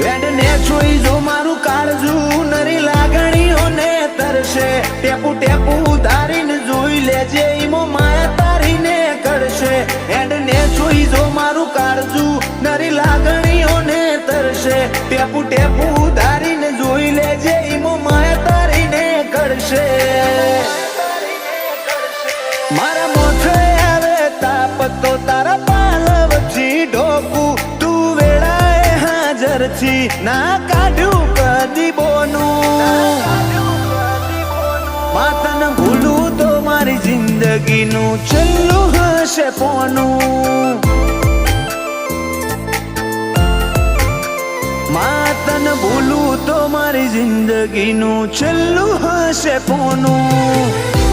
વેડને જોઈ જો મારું કાળજું નરી લાગણીઓને તરશે ટેપુ ટેપુ ઉધારીને જોઈ લેજે ઈમો માયા તારીને કરશે વેડને જોઈ જો મારું કાળજું નરી લાગણીઓને તરશે ટેપુ ટેપુ ઉધારીને જોઈ લેજે ઈમો માયા તારીને કરશે મારા મોઢે આવે તાપ તો તારા પાલવથી ઢોકું તું વેળાએ હાજર છી ના કાઢ્યું કદી બોનું માતન ભૂલું તો મારી જિંદગીનું છેલ્લું હશે પોનું માતન ભૂલું તો મારી જિંદગીનું છેલ્લું હશે પોનું